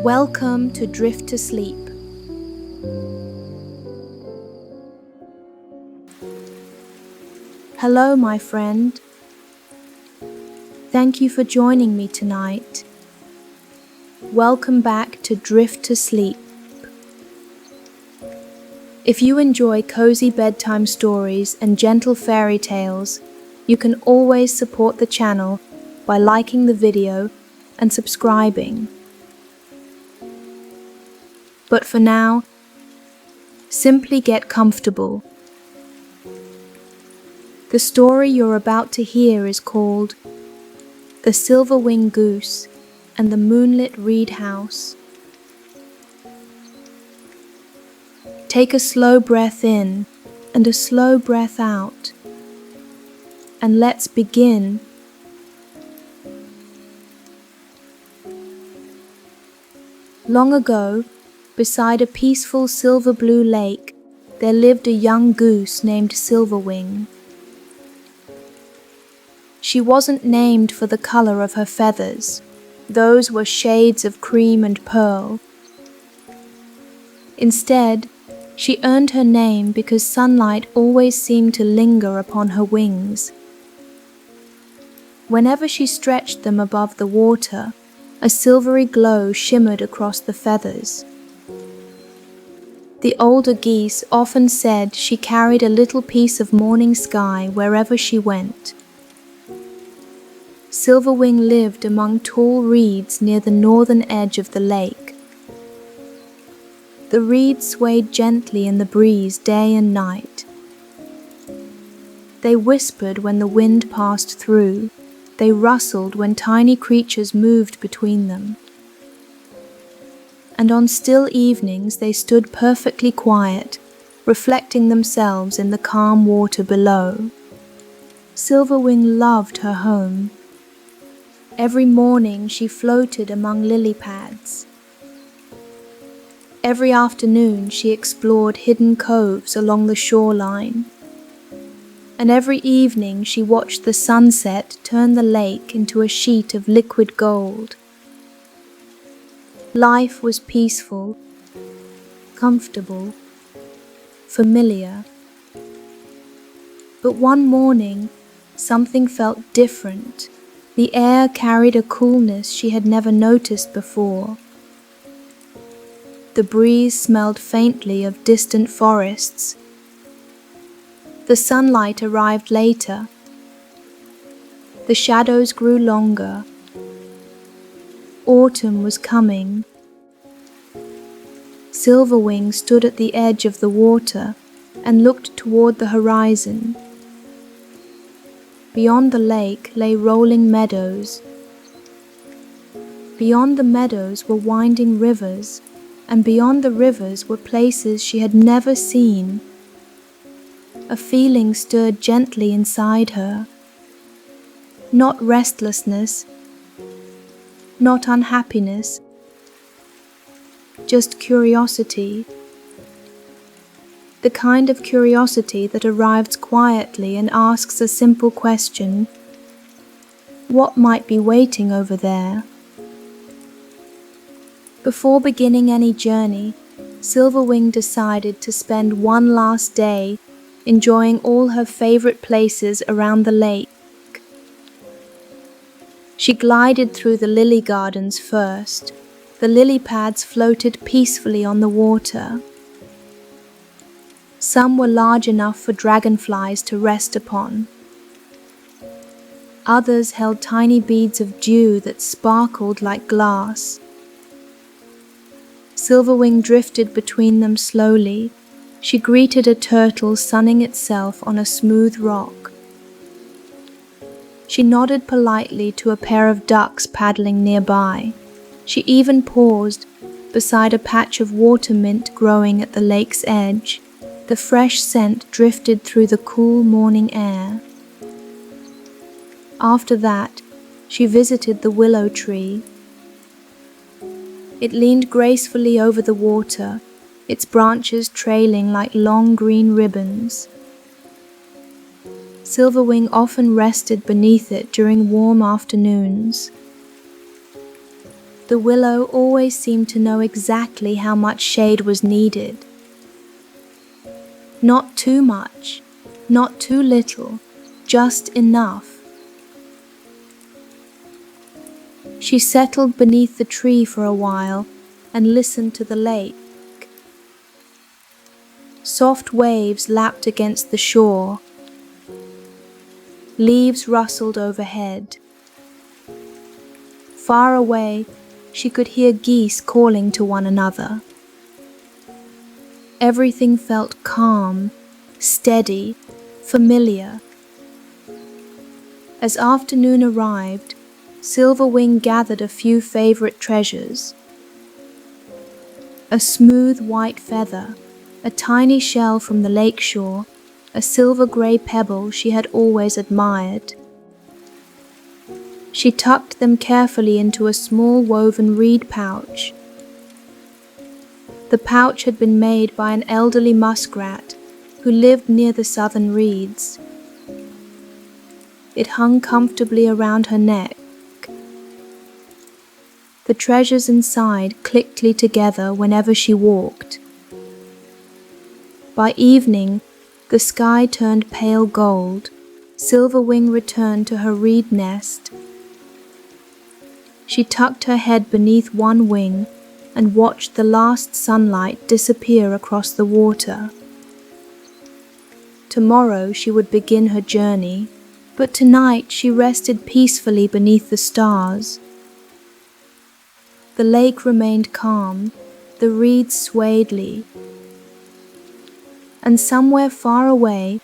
Welcome to Drift to Sleep. Hello, my friend. Thank you for joining me tonight. Welcome back to Drift to Sleep. If you enjoy cozy bedtime stories and gentle fairy tales, you can always support the channel by liking the video and subscribing. But for now, simply get comfortable. The story you're about to hear is called The Silverwing Goose and the Moonlit Reed House. Take a slow breath in and a slow breath out, and let's begin. Long ago, beside a peaceful silver-blue lake, there lived a young goose named Silverwing. She wasn't named for the color of her feathers. Those were shades of cream and pearl. Instead, she earned her name because sunlight always seemed to linger upon her wings. Whenever she stretched them above the water, a silvery glow shimmered across the feathers. The older geese often said she carried a little piece of morning sky wherever she went. Silverwing lived among tall reeds near the northern edge of the lake. The reeds swayed gently in the breeze day and night. They whispered when the wind passed through. They rustled when tiny creatures moved between them. And on still evenings they stood perfectly quiet, reflecting themselves in the calm water below. Silverwing loved her home. Every morning she floated among lily pads. Every afternoon she explored hidden coves along the shoreline. And every evening she watched the sunset turn the lake into a sheet of liquid gold. Life was peaceful, comfortable, familiar. But one morning, something felt different. The air carried a coolness she had never noticed before. The breeze smelled faintly of distant forests. The sunlight arrived later. The shadows grew longer. Autumn was coming. Silverwing stood at the edge of the water and looked toward the horizon. Beyond the lake lay rolling meadows. Beyond the meadows were winding rivers, and beyond the rivers were places she had never seen. A feeling stirred gently inside her. Not restlessness, not unhappiness, just curiosity. The kind of curiosity that arrives quietly and asks a simple question: what might be waiting over there? Before beginning any journey, Silverwing decided to spend one last day enjoying all her favorite places around the lake. She glided through the lily gardens first. The lily pads floated peacefully on the water. Some were large enough for dragonflies to rest upon. Others held tiny beads of dew that sparkled like glass. Silverwing drifted between them slowly. She greeted a turtle sunning itself on a smooth rock. She nodded politely to a pair of ducks paddling nearby. She even paused beside a patch of water mint growing at the lake's edge. The fresh scent drifted through the cool morning air. After that, she visited the willow tree. It leaned gracefully over the water, its branches trailing like long green ribbons. Silverwing often rested beneath it during warm afternoons. The willow always seemed to know exactly how much shade was needed. Not too much, not too little, just enough. She settled beneath the tree for a while and listened to the lake. Soft waves lapped against the shore. Leaves rustled overhead. Far away, she could hear geese calling to one another. Everything felt calm, steady, familiar. As afternoon arrived, Silverwing gathered a few favorite treasures. A smooth white feather, a tiny shell from the lakeshore, a silver-grey pebble she had always admired. She tucked them carefully into a small woven reed pouch. The pouch had been made by an elderly muskrat who lived near the southern reeds. It hung comfortably around her neck. The treasures inside clicked together whenever she walked. By evening, the sky turned pale gold. Silverwing returned to her reed nest. She tucked her head beneath one wing and watched the last sunlight disappear across the water. Tomorrow she would begin her journey, but tonight she rested peacefully beneath the stars. The lake remained calm, the reeds swayed, and somewhere far away,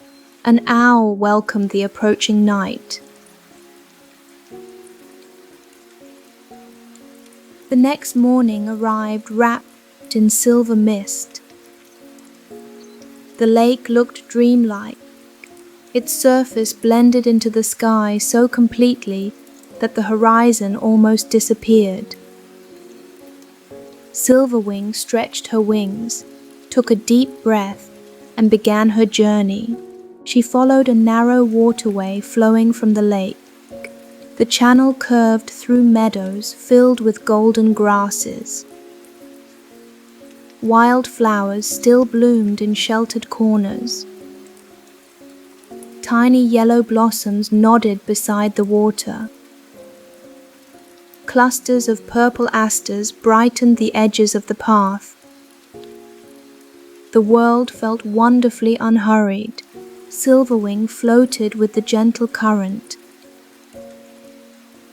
an owl welcomed the approaching night. The next morning arrived wrapped in silver mist. The lake looked dreamlike. Its surface blended into the sky so completely that the horizon almost disappeared. Silverwing stretched her wings, took a deep breath, and began her journey. She followed a narrow waterway flowing from the lake. The channel curved through meadows filled with golden grasses. Wild flowers still bloomed in sheltered corners. Tiny yellow blossoms nodded beside the water. Clusters of purple asters brightened the edges of the path. The world felt wonderfully unhurried. Silverwing floated with the gentle current.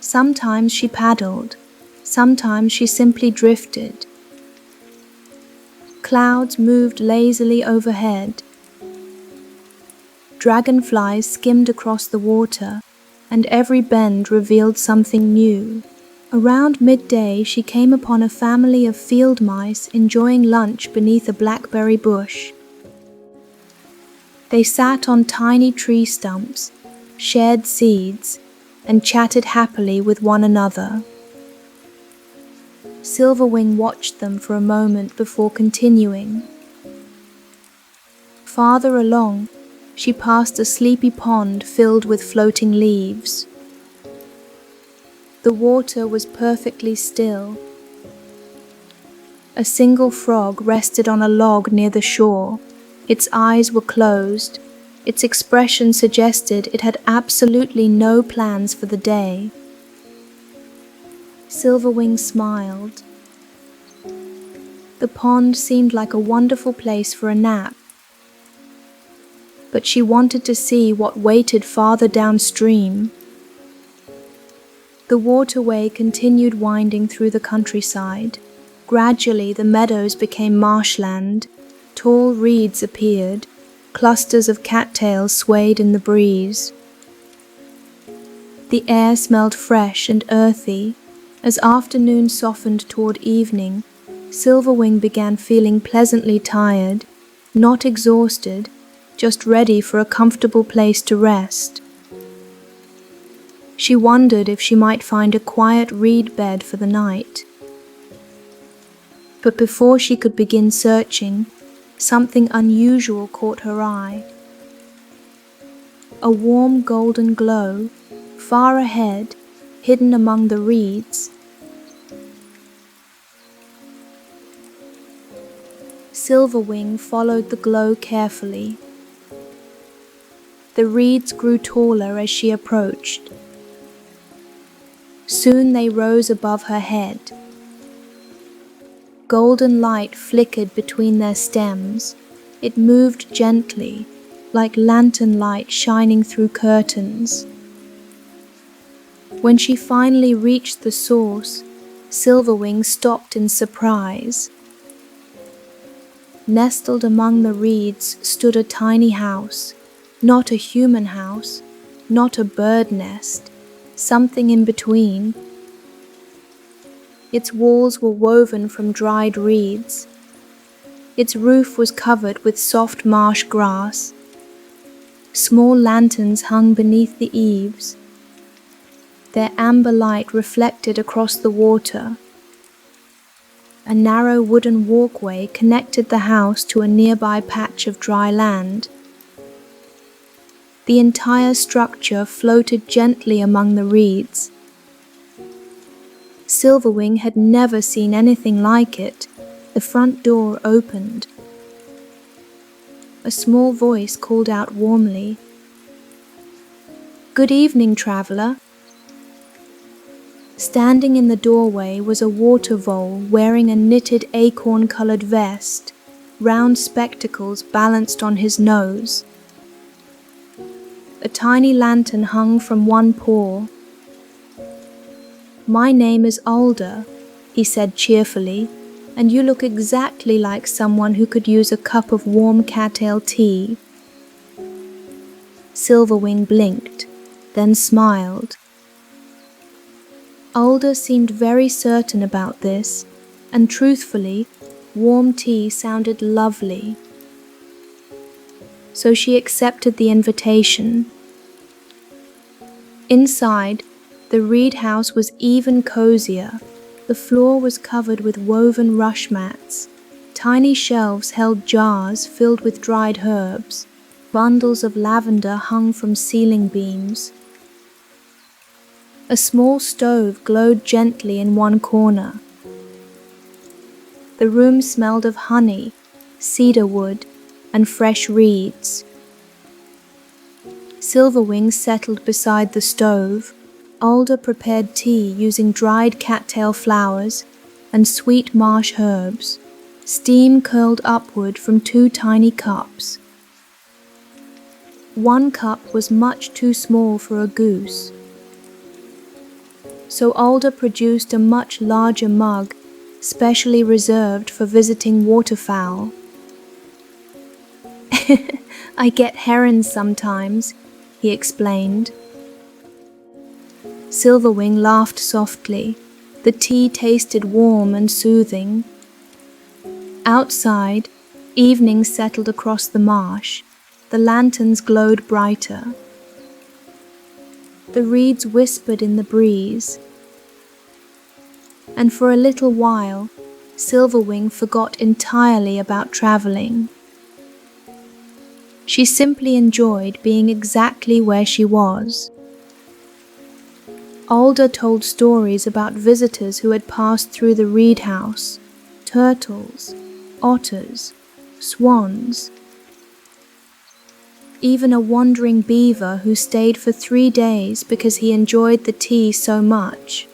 Sometimes she paddled, sometimes she simply drifted. Clouds moved lazily overhead. Dragonflies skimmed across the water, and every bend revealed something new. Around midday, she came upon a family of field mice enjoying lunch beneath a blackberry bush. They sat on tiny tree stumps, shared seeds, and chatted happily with one another. Silverwing watched them for a moment before continuing. Farther along, she passed a sleepy pond filled with floating leaves. The water was perfectly still. A single frog rested on a log near the shore. Its eyes were closed. Its expression suggested it had absolutely no plans for the day. Silverwing smiled. The pond seemed like a wonderful place for a nap, but she wanted to see what waited farther downstream. The waterway continued winding through the countryside. Gradually, the meadows became marshland. Tall reeds appeared. Clusters of cattails swayed in the breeze. The air smelled fresh and earthy. As afternoon softened toward evening, Silverwing began feeling pleasantly tired, not exhausted, just ready for a comfortable place to rest. She wondered if she might find a quiet reed bed for the night. But before she could begin searching, something unusual caught her eye. A warm golden glow, far ahead, hidden among the reeds. Silverwing followed the glow carefully. The reeds grew taller as she approached. Soon they rose above her head. Golden light flickered between their stems. It moved gently, like lantern light shining through curtains. When she finally reached the source, Silverwing stopped in surprise. Nestled among the reeds stood a tiny house, not a human house, not a bird nest, something in between. Its walls were woven from dried reeds. Its roof was covered with soft marsh grass. Small lanterns hung beneath the eaves. Their amber light reflected across the water. A narrow wooden walkway connected the house to a nearby patch of dry land. The entire structure floated gently among the reeds. Silverwing had never seen anything like it. The front door opened. A small voice called out warmly, "Good evening, traveler." Standing in the doorway was a water vole wearing a knitted acorn-colored vest, round spectacles balanced on his nose. A tiny lantern hung from one paw. "My name is Alder," he said cheerfully, "and you look exactly like someone who could use a cup of warm cattail tea." Silverwing blinked, then smiled. Alder seemed very certain about this, and truthfully, warm tea sounded lovely. So she accepted the invitation. Inside, the reed house was even cozier. The floor was covered with woven rush mats. Tiny shelves held jars filled with dried herbs. Bundles of lavender hung from ceiling beams. A small stove glowed gently in one corner. The room smelled of honey, cedar wood, and fresh reeds. Silverwing settled beside the stove. Alder prepared tea using dried cattail flowers and sweet marsh herbs. Steam curled upward from 2 tiny cups. One cup was much too small for a goose, so Alder produced a much larger mug, specially reserved for visiting waterfowl. "I get herons sometimes," he explained. Silverwing laughed softly. The tea tasted warm and soothing. Outside, evening settled across the marsh. The lanterns glowed brighter. The reeds whispered in the breeze. And for a little while, Silverwing forgot entirely about traveling. She simply enjoyed being exactly where she was. Alder told stories about visitors who had passed through the reed house, turtles, otters, swans, even a wandering beaver who stayed for 3 days because he enjoyed the tea so much.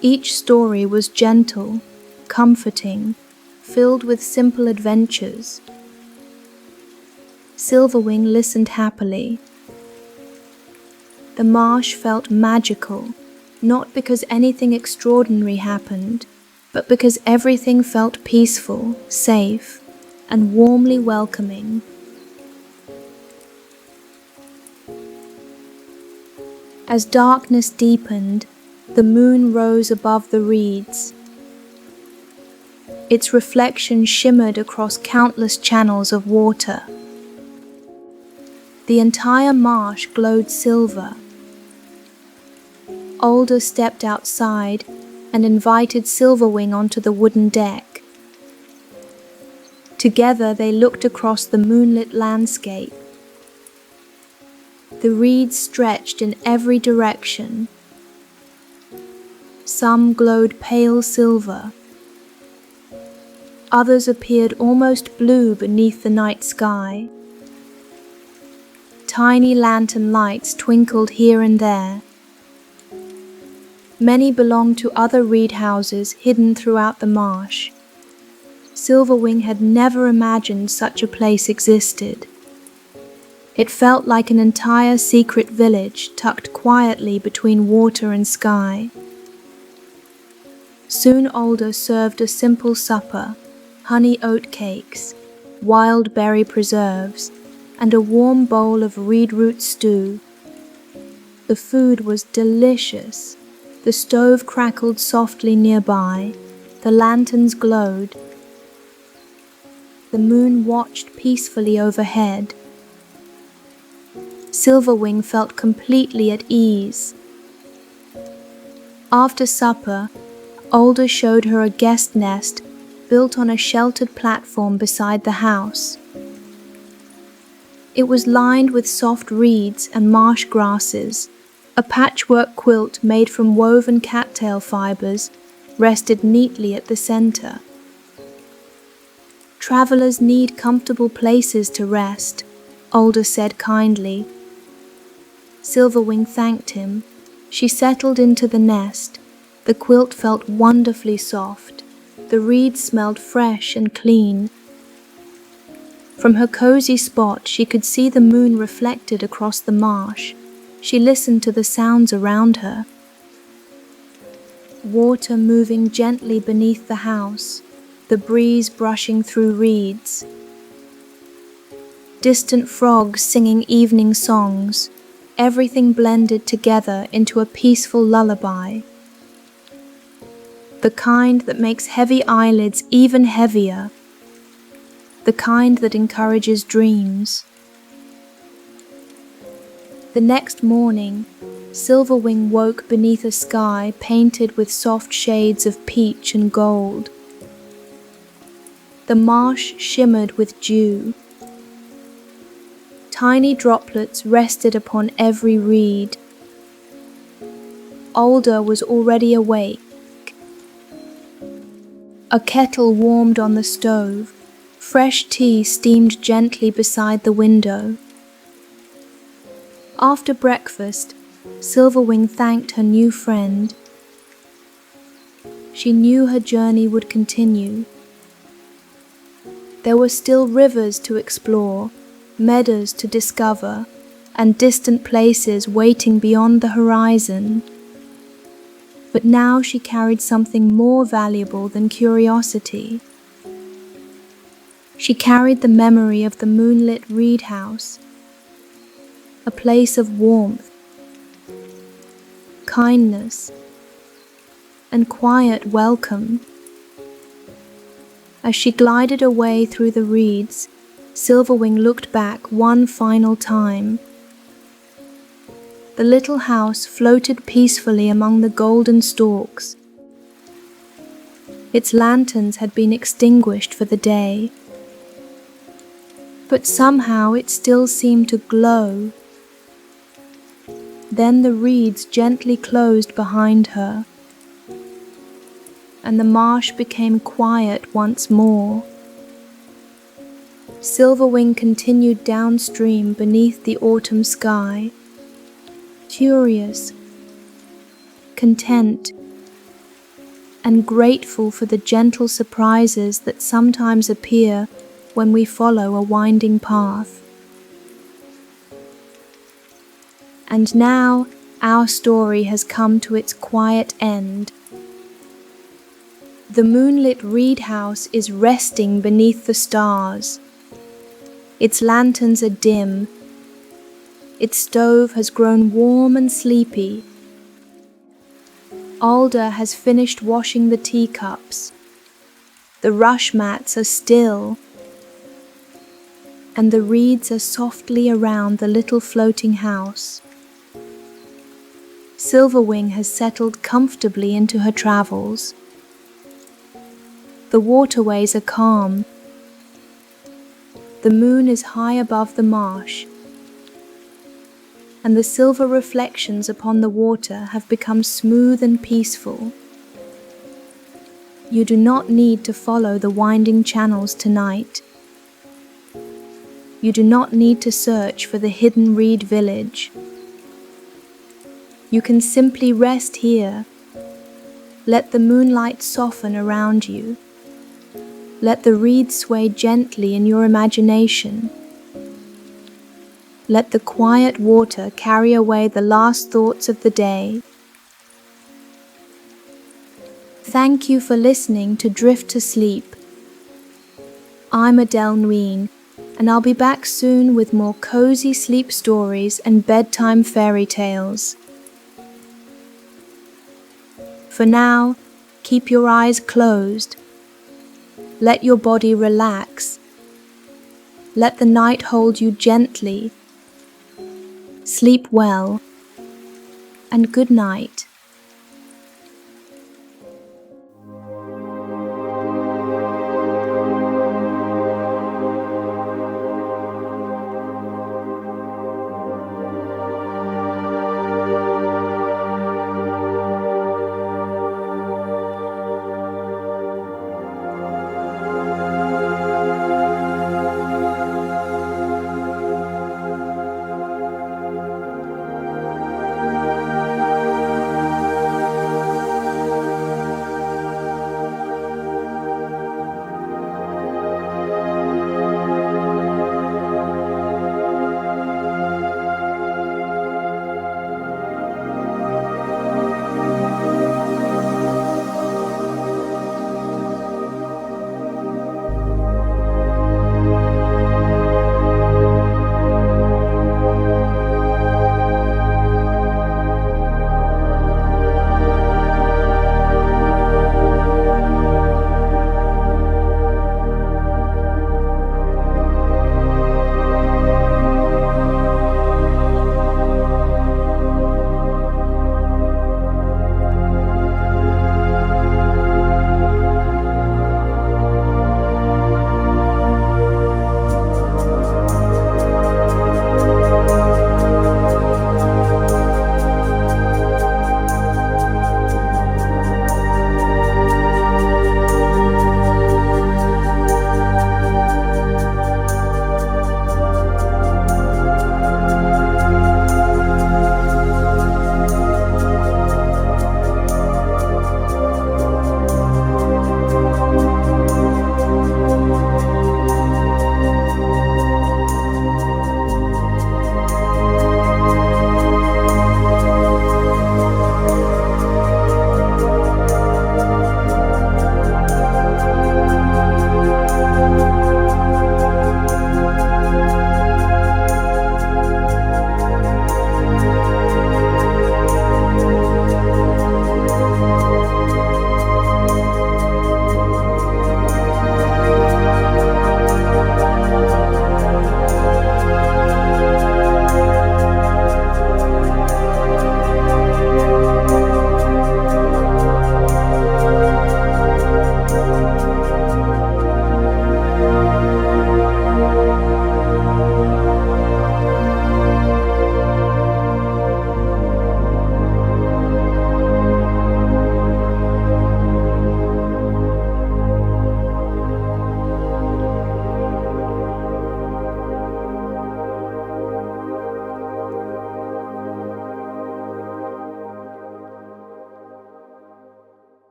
Each story was gentle, comforting, filled with simple adventures. Silverwing listened happily. The marsh felt magical, not because anything extraordinary happened, but because everything felt peaceful, safe, and warmly welcoming. As darkness deepened, the moon rose above the reeds. Its reflection shimmered across countless channels of water. The entire marsh glowed silver. Alder stepped outside and invited Silverwing onto the wooden deck. Together they looked across the moonlit landscape. The reeds stretched in every direction. Some glowed pale silver. others appeared almost blue beneath the night sky. Tiny lantern lights twinkled here and there. Many belonged to other reed houses hidden throughout the marsh. Silverwing had never imagined such a place existed. It felt like an entire secret village tucked quietly between water and sky. Soon Alder served a simple supper, honey oat cakes, wild berry preserves, and a warm bowl of reed root stew. The food was delicious. The stove crackled softly nearby, the lanterns glowed. The moon watched peacefully overhead. Silverwing felt completely at ease. After supper, Alder showed her a guest nest built on a sheltered platform beside the house. It was lined with soft reeds and marsh grasses. A patchwork quilt made from woven cattail fibers rested neatly at the center. "Travelers need comfortable places to rest," Alder said kindly. Silverwing thanked him. She settled into the nest. The quilt felt wonderfully soft. The reeds smelled fresh and clean. From her cozy spot, she could see the moon reflected across the marsh. She listened to the sounds around her. Water moving gently beneath the house, the breeze brushing through reeds. Distant frogs singing evening songs, everything blended together into a peaceful lullaby. The kind that makes heavy eyelids even heavier. The kind that encourages dreams. The next morning, Silverwing woke beneath a sky painted with soft shades of peach and gold. The marsh shimmered with dew. Tiny droplets rested upon every reed. Alder was already awake. A kettle warmed on the stove. Fresh tea steamed gently beside the window. After breakfast, Silverwing thanked her new friend. She knew her journey would continue. There were still rivers to explore, meadows to discover, and distant places waiting beyond the horizon. But now she carried something more valuable than curiosity. She carried the memory of the moonlit reed house, a place of warmth, kindness, and quiet welcome. As she glided away through the reeds, Silverwing looked back one final time. The little house floated peacefully among the golden stalks. Its lanterns had been extinguished for the day, but somehow it still seemed to glow. Then the reeds gently closed behind her, and the marsh became quiet once more. Silverwing continued downstream beneath the autumn sky, curious, content, and grateful for the gentle surprises that sometimes appear when we follow a winding path. And now our story has come to its quiet end. The moonlit reed house is resting beneath the stars. Its lanterns are dim. Its stove has grown warm and sleepy. Alder has finished washing the teacups. The rush mats are still, and the reeds are softly around the little floating house. Silverwing has settled comfortably into her travels. The waterways are calm. The moon is high above the marsh, and the silver reflections upon the water have become smooth and peaceful. You do not need to follow the winding channels tonight. You do not need to search for the hidden reed village. You can simply rest here. Let the moonlight soften around you. Let the reeds sway gently in your imagination. Let the quiet water carry away the last thoughts of the day. Thank you for listening to Drift to Sleep. I'm Adele Nguyen, and I'll be back soon with more cozy sleep stories and bedtime fairy tales. For now, keep your eyes closed. Let your body relax. Let the night hold you gently. Sleep well, and good night.